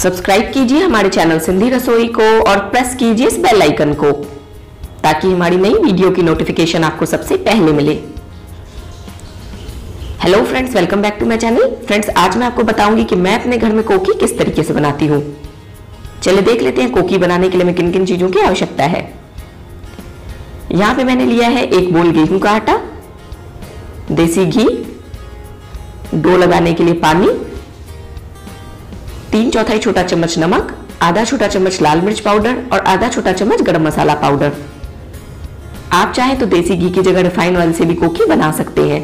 Subscribe कीजिए हमारे channel Sindhi रसोई को और प्रेस कीजिए इस बेल आइकन को ताकि हमारी नई वीडियो की नोटिफिकेशन आपको सबसे पहले मिले। Hello friends, welcome back to my channel. Friends, आज मैं आपको बताऊंगी कि मैं अपने घर में कोकी किस तरीके से बनाती हूँ। चलिए देख लेते हैं कोकी बनाने के लिए हमें किन किन चीजों की आवश्यकता है। यहाँ पे मैंने लिया है 1 बोल गेहूं का आटा, देसी घी, डो लगाने के लिए पानी, 3/4 छोटा चम्मच नमक, आधा छोटा चम्मच लाल मिर्च पाउडर और आधा छोटा चम्मच गरम मसाला पाउडर। आप चाहें तो देसी घी की जगह रिफाइंड ऑयल से भी कोकी बना सकते हैं।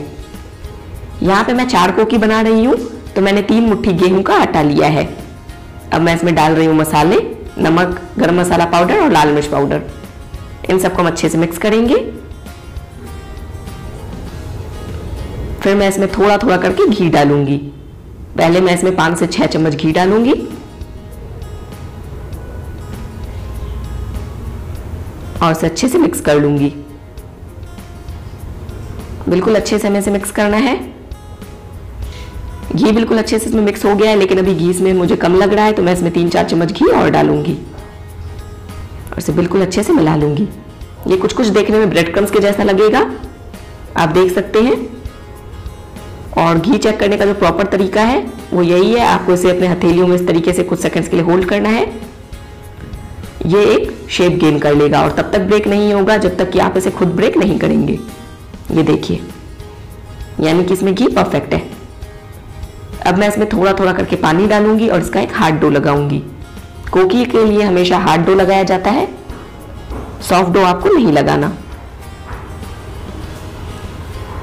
यहाँ पे मैं 4 कोकी बना रही हूँ, तो मैंने 3 मुट्ठी गेहूं का आटा लिया है। अब मैं इसमें डाल रही हूँ मसाले, नमक, गरम मसाला पाउडर और लाल मिर्च पाउडर। इन सबको हम अच्छे से मिक्स करेंगे। फिर मैं इसमें थोड़ा थोड़ा करके घी डालूंगी। पहले मैं इसमें 5 से 6 चम्मच घी डालूंगी और इसे अच्छे से मिक्स कर लूंगी। बिल्कुल अच्छे से हमें इसे मिक्स करना है। घी बिल्कुल अच्छे से इसमें मिक्स हो गया है, लेकिन अभी घी इसमें मुझे कम लग रहा है, तो मैं इसमें 3-4 चम्मच घी और डालूंगी और इसे बिल्कुल अच्छे से मिला लूंगी। ये कुछ कुछ देखने में ब्रेड क्रम्स के जैसा लगेगा, आप देख सकते हैं। और घी चेक करने का जो प्रॉपर तरीका है वो यही है, आपको इसे अपने हथेलियों में इस तरीके से कुछ सेकंड्स के लिए होल्ड करना है। ये एक शेप गेन कर लेगा और तब तक ब्रेक नहीं होगा जब तक कि आप इसे खुद ब्रेक नहीं करेंगे। ये देखिए, यानी कि इसमें घी परफेक्ट है। अब मैं इसमें थोड़ा थोड़ा करके पानी डालूंगी और इसका एक हार्ड डो लगाऊंगी। कोकी के लिए हमेशा हार्ड डो लगाया जाता है, सॉफ्ट डो आपको नहीं लगाना।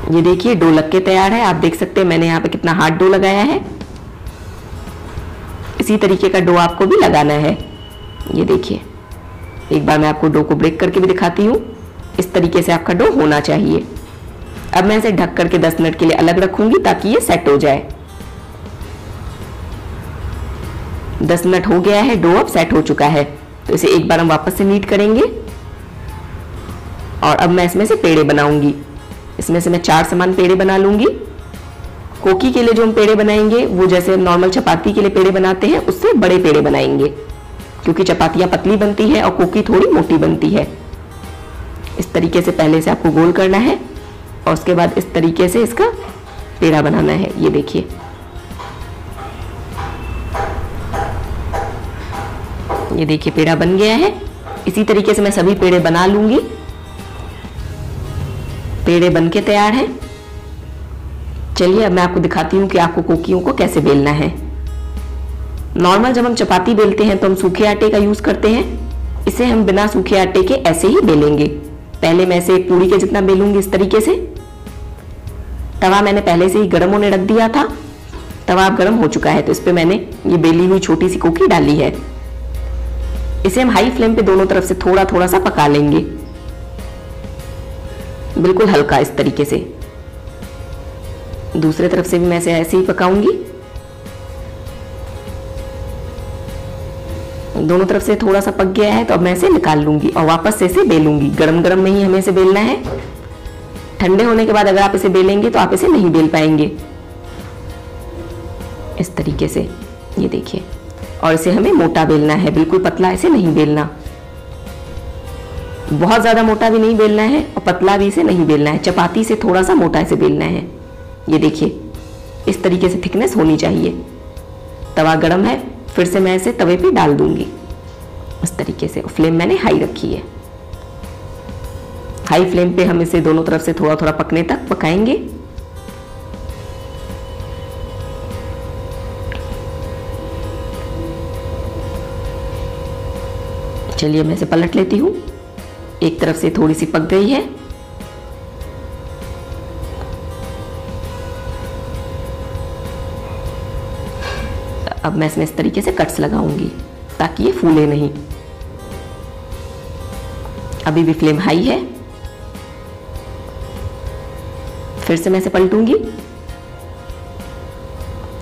ये देखिए, डो लग के तैयार है। आप देख सकते हैं मैंने यहाँ पे कितना हार्ड डो लगाया है। इसी तरीके का डो आपको भी लगाना है। ये देखिए, एक बार मैं आपको डो को ब्रेक करके भी दिखाती हूँ। इस तरीके से आपका डो होना चाहिए। अब मैं इसे ढक करके 10 मिनट के लिए अलग रखूंगी ताकि ये सेट हो जाए। 10 मिनट हो गया है, डो अब सेट हो चुका है, तो इसे एक बार हम वापस से नीट करेंगे और अब मैं इसमें से पेड़े बनाऊंगी। इसमें से मैं 4 समान पेड़े बना लूंगी। कोकी के लिए जो हम पेड़े बनाएंगे वो जैसे नॉर्मल चपाती के लिए पेड़े बनाते हैं उससे बड़े पेड़े बनाएंगे, क्योंकि चपातियां पतली बनती है और कोकी थोड़ी मोटी बनती है। इस तरीके से पहले से आपको गोल करना है और उसके बाद इस तरीके से इसका पेड़ा बनाना है। ये देखिए, ये देखिए पेड़ा बन गया है। इसी तरीके से मैं सभी पेड़े बना लूंगी। पेड़े बनके तैयार हैं। चलिए अब मैं आपको दिखाती हूँ कि आपको कोकियों को कैसे बेलना है। नॉर्मल जब हम चपाती बेलते हैं तो हम सूखे आटे का यूज करते हैं। इसे हम बिना सूखे आटे के ऐसे ही बेलेंगे। पहले मैं इसे एक पूरी के जितना बेलूंगी इस तरीके से। तवा मैंने पहले से ही गर्म होने रख दिया था। तवा अब गर्म हो चुका है, तो इस पे मैंने ये बेली हुई छोटी सी कोकी डाली है। इसे हम हाई फ्लेम पे दोनों तरफ से थोड़ा थोड़ा सा पका लेंगे, बिल्कुल हल्का इस तरीके से। दूसरे तरफ से भी मैं इसे ऐसे ही पकाऊंगी। दोनों तरफ से थोड़ा सा पक गया है, तो अब मैं इसे निकाल लूंगी और वापस से इसे बेलूंगी। गरम गरम में ही हमें इसे बेलना है। ठंडे होने के बाद अगर आप इसे बेलेंगे तो आप इसे नहीं बेल पाएंगे। इस तरीके से, ये देखिए। और इसे हमें मोटा बेलना है, बिल्कुल पतला इसे नहीं बेलना। बहुत ज्यादा मोटा भी नहीं बेलना है और पतला भी इसे नहीं बेलना है। चपाती से थोड़ा सा मोटा इसे बेलना है। ये देखिए, इस तरीके से थिकनेस होनी चाहिए। तवा गरम है, फिर से मैं इसे तवे पे डाल दूंगी इस तरीके से। फ्लेम मैंने हाई रखी है। हाई फ्लेम पे हम इसे दोनों तरफ से थोड़ा थोड़ा पकने तक पकाएंगे। चलिए मैं इसे पलट लेती हूँ। एक तरफ से थोड़ी सी पक गई है। अब मैं इसमें इस तरीके से कट्स लगाऊंगी ताकि ये फूले नहीं। अभी भी फ्लेम हाई है। फिर से मैं इसे पलटूंगी।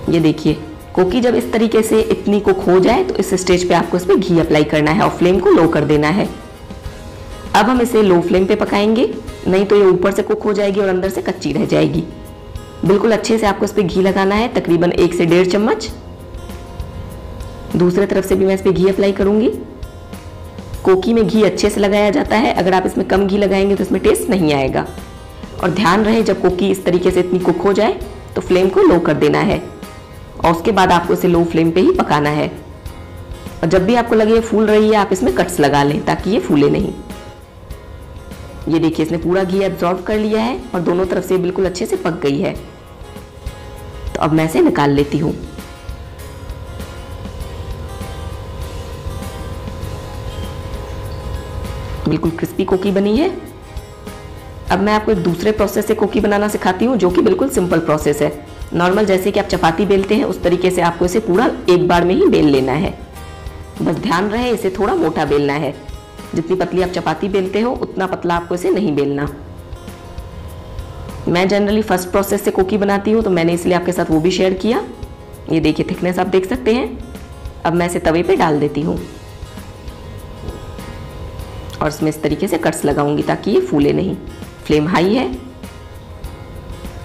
ये देखिए, कोकी जब इस तरीके से इतनी कुक हो जाए तो इस स्टेज पे आपको इसमें घी अप्लाई करना है और फ्लेम को लो कर देना है। अब हम इसे लो फ्लेम पे पकाएंगे, नहीं तो ये ऊपर से कुक हो जाएगी और अंदर से कच्ची रह जाएगी। बिल्कुल अच्छे से आपको इस पे घी लगाना है, तकरीबन 1 से 1.5 चम्मच। दूसरे तरफ से भी मैं इस पर घी अप्लाई करूंगी। कोकी में घी अच्छे से लगाया जाता है, अगर आप इसमें कम घी लगाएंगे तो इसमें टेस्ट नहीं आएगा। और ध्यान रहे जब कोकी इस तरीके से इतनी कुक हो जाए तो फ्लेम को लो कर देना है और उसके बाद आपको इसे लो फ्लेम पे ही पकाना है। और जब भी आपको लगे ये फूल रही है आप इसमें कट्स लगा लें ताकि ये फूले नहीं। ये देखिए इसने पूरा घी एब्जॉर्ब कर लिया है और दोनों तरफ से बिल्कुल अच्छे से पक गई है। तो अब मैं इसे निकाल लेती हूँ। बिल्कुल क्रिस्पी कोकी बनी है। अब मैं आपको एक दूसरे प्रोसेस से कोकी बनाना सिखाती हूँ जो कि बिल्कुल सिंपल प्रोसेस है। नॉर्मल जैसे कि आप चपाती बेलते हैं उस तरीके से आपको इसे पूरा एक बार में ही बेल लेना है। बस ध्यान रहे इसे थोड़ा मोटा बेलना है। जितनी पतली आप चपाती बेलते हो उतना पतला आपको इसे नहीं बेलना। मैं जनरली फर्स्ट प्रोसेस से कोकी बनाती हूँ तो मैंने इसलिए आपके साथ वो भी शेयर किया। ये देखिए थिकनेस आप देख सकते हैं। अब मैं इसे तवे पे डाल देती हूँ और इसमें इस तरीके से कट्स लगाऊंगी ताकि ये फूले नहीं। फ्लेम हाई है।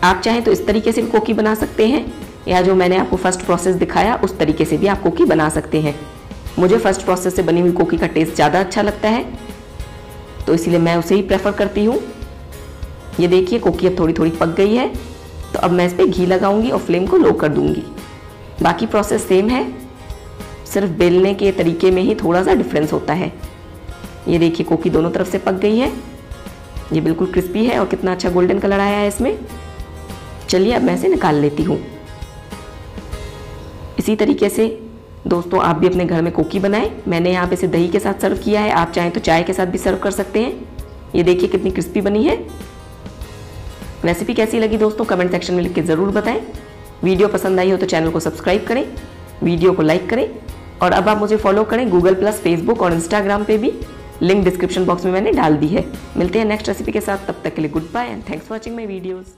आप चाहें तो इस तरीके से भी कोकी बना सकते हैं या जो मैंने आपको फर्स्ट प्रोसेस दिखाया उस तरीके से भी आप कोकी बना सकते हैं। मुझे फर्स्ट प्रोसेस से बनी हुई कोकी का टेस्ट ज़्यादा अच्छा लगता है तो इसीलिए मैं उसे ही प्रेफर करती हूँ। ये देखिए कोकी अब थोड़ी थोड़ी पक गई है तो अब मैं इस पर घी लगाऊंगी और फ्लेम को लो कर दूंगी। बाकी प्रोसेस सेम है, सिर्फ बेलने के तरीके में ही थोड़ा सा डिफरेंस होता है। ये देखिए कोकी दोनों तरफ से पक गई है। ये बिल्कुल क्रिस्पी है और कितना अच्छा गोल्डन कलर आया है इसमें। चलिए अब मैं इसे निकाल लेती हूँ। इसी तरीके से दोस्तों आप भी अपने घर में कोकी बनाएं। मैंने यहाँ पे इसे दही के साथ सर्व किया है, आप चाहें तो चाय के साथ भी सर्व कर सकते हैं। ये देखिए कितनी क्रिस्पी बनी है। रेसिपी कैसी लगी दोस्तों कमेंट सेक्शन में लिख के ज़रूर बताएं। वीडियो पसंद आई हो तो चैनल को सब्सक्राइब करें, वीडियो को लाइक करें और अब आप मुझे फॉलो करें गूगल प्लस, फेसबुक और इंस्टाग्राम पे भी। लिंक डिस्क्रिप्शन बॉक्स में मैंने डाल दी है। मिलते हैं नेक्स्ट रेसिपी के साथ, तब तक के लिए goodbye and thanks for watching my videos.